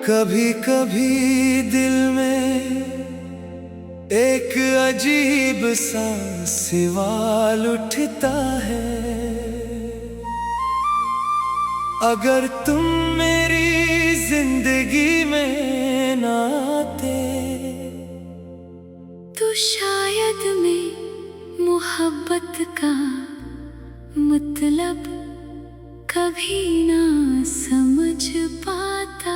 कभी कभी दिल में एक अजीब सा सवाल उठता है, अगर तुम मेरी जिंदगी में ना आते तो शायद मैं मोहब्बत का मतलब कभी ना समझ पाता।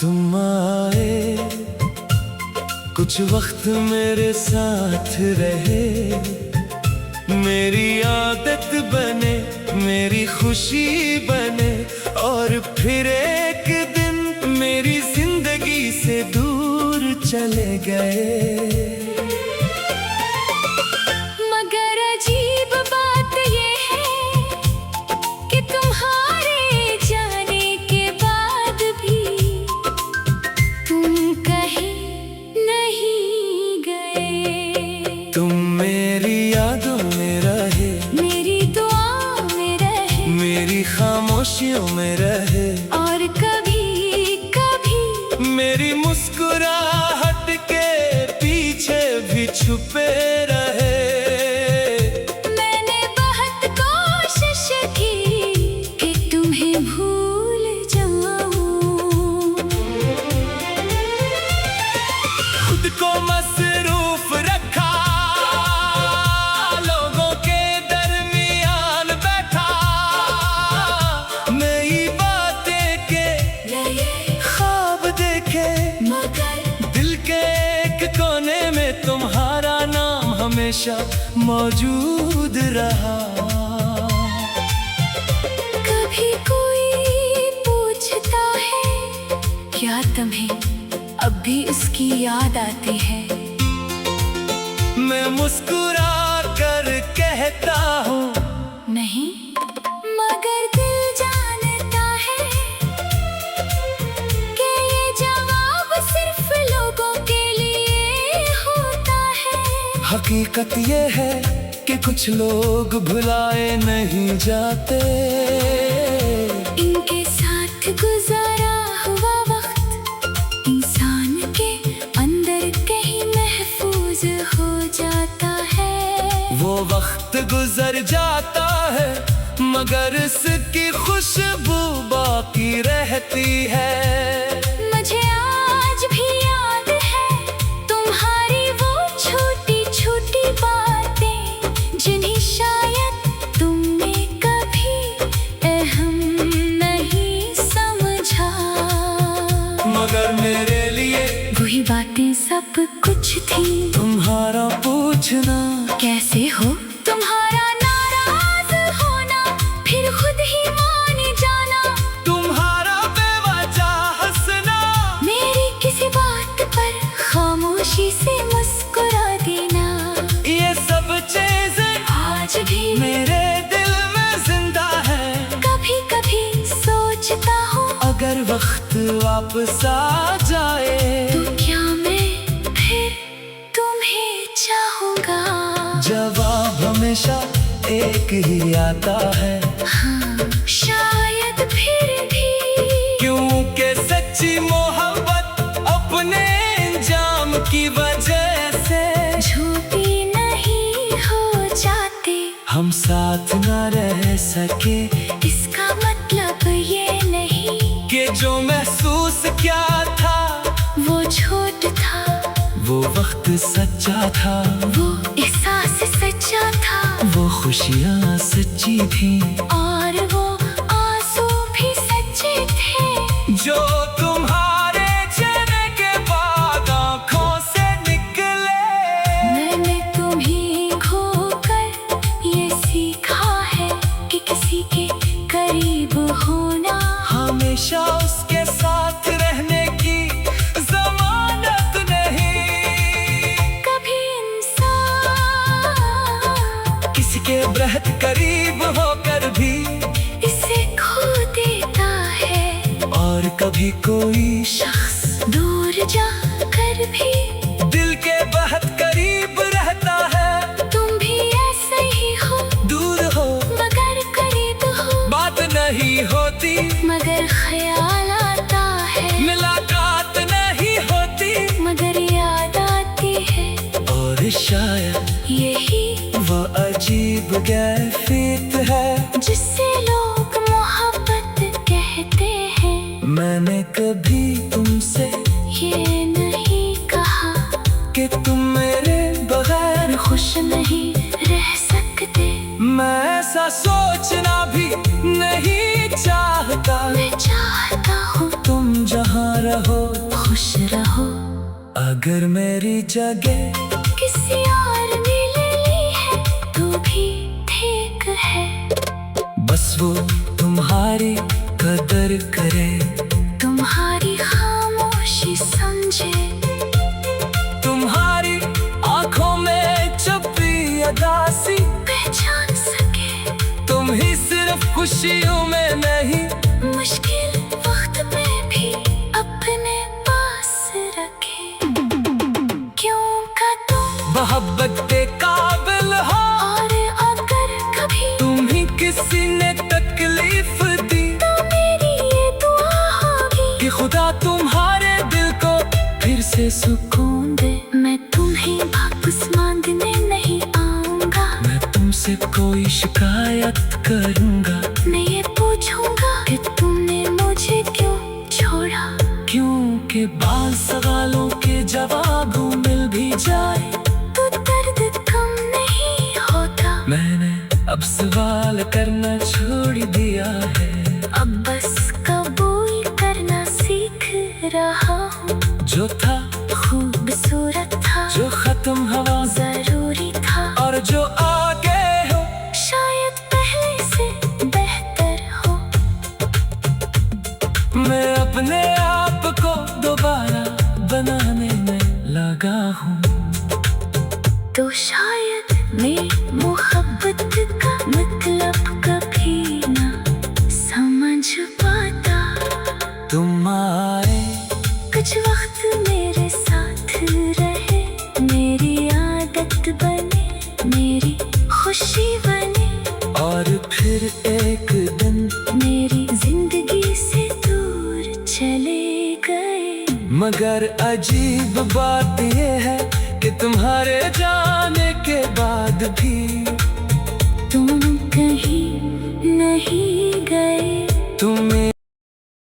तुम आए, कुछ वक्त मेरे साथ रहे, मेरी आदत बने, मेरी खुशी बने, और फिर एक दिन मेरी जिंदगी से दूर चले गए। तुम मेरी यादों में रहे, मेरी दुआओं में रहे, मेरी खामोशियों में रहे, और कभी कभी मेरी मुस्कुराहट के पीछे भी छुपे रहे। मैंने बहुत कोशिश की कि तुम्हें भूल जाऊं, खुद को मसरूफ रखा, दिल के एक कोने में तुम्हारा नाम हमेशा मौजूद रहा। कभी कोई पूछता है क्या तुम्हें अब भी उसकी याद आती है, मैं मुस्कुरा कर कहता हूँ नहीं, मगर दिल जानता है कि ये जवाब सिर्फ लोगों के लिए होता है। हकीकत ये है कि कुछ लोग भुलाए नहीं जाते, इनके साथ गुजारा हुआ वक्त इंसान के अंदर कहीं महफूज हो जाता है। वो वक्त गुजर जाता है मगर इसकी खुशबू बाकी रहती है। मुझे आज भी याद है तुम्हारी वो छोटी छोटी बातें, जिन्हें शायद तुमने कभी अहम नहीं समझा, मगर मेरे लिए वही बातें सब कुछ थी। तुम्हारा पूछना कैसे हो, तुम्हारा नाराज होना, फिर खुद ही मान जाना, तुम्हारा बेवजह हंसना, मेरी किसी बात पर खामोशी से मुस्कुरा देना, ये सब चीजें आज भी मेरे दिल में जिंदा है। कभी कभी सोचता हूँ अगर वक्त वापस आ जाए तो क्या मैं फिर तुम्हें चाहूँगा। जवाब हमेशा एक ही आता है, हाँ शायद फिर भी, क्योंकि सच्ची मोहब्बत अपने इंजाम की वजह से झूठी नहीं हो जाते। हम साथ न रह सके, इसका मतलब ये नहीं कि जो महसूस क्या था वो झूठ था, वो वक्त सच्चा था, वो एहसास सच्चा था, वो खुशियाँ सच्ची थी, और वो आंसू भी सच्चे थे, जो तुम्हारे चेहरे के बाद आँखों से निकले। मैंने तुम्हें खोकर ये सीखा है कि किसी के करीब होना हमेशा उसके साथ रहने की जमानत नहीं। कभी इंसान किसी के बहुत करीब होकर भी इसे खो देता है, और कभी कोई शख्स दूर जाकर भी दिल के बहुत करीब रहता है। तुम भी ऐसे ही हो, दूर हो मगर करीब ख्याल आता है, मुलाकात नहीं होती मगर याद आती है। और शायद यही वो अजीब कैफियत है जिससे लोग मोहब्बत कहते हैं। मैंने कभी तुमसे ये नहीं कहा कि तुम मेरे बगैर खुश नहीं रह सकते। मैं ऐसा सोचना भी नहीं चाहता। मैं चाहता हूँ तुम जहाँ रहो खुश रहो। अगर मेरी जगह किसी और ने ले ली है तो भी ठीक है। बस वो तुम्हारी कदर करे, तुम्हारी खामोशी समझे, तुम्हारी आंखों में छुपी उदासी पहचान सके। तुम ही सिर्फ खुशियों में नहीं, मुश्किल वक्त में भी अपने पास रखे। क्यों का तुम मोहब्बत के काबिल हो। और अगर कभी तुम ही किसी ने तकलीफ दी तो मेरी ये दुआ होगी कि खुदा तुम्हारे दिल को फिर से सुकून दे। मैं तुम्हें वापस मांगने नहीं आऊंगा। मैं तुमसे कोई शिकायत करूंगा। मैं ये पूछूंगा कि तुमने मुझे क्यों छोड़ा। क्योंकि बाल सवालों के जवाब मिल भी जाए तो दर्द कम नहीं होता। मैंने अब सवाल करना छोड़ दिया है। अब बस कबूल करना सीख रहा हूँ। जो था खूबसूरत था, जो खत्म हवा जरूरी था, और जो आगे हो शायद पहले से बेहतर हो। मैं अपने आप को दोबारा बनाने में लगा हूँ। तो शायद मैं मोहब्बत का मतलब कभी ना समझ पाता। तुम आए कुछ वक्त मेरे साथ रहे, मेरी आदत बने, मेरी खुशी बने, और फिर एक दिन मेरी जिंदगी से दूर चले गए। मगर अजीब बात ये है कि तुम्हारे जाने के बाद भी तुम कहीं नहीं गए।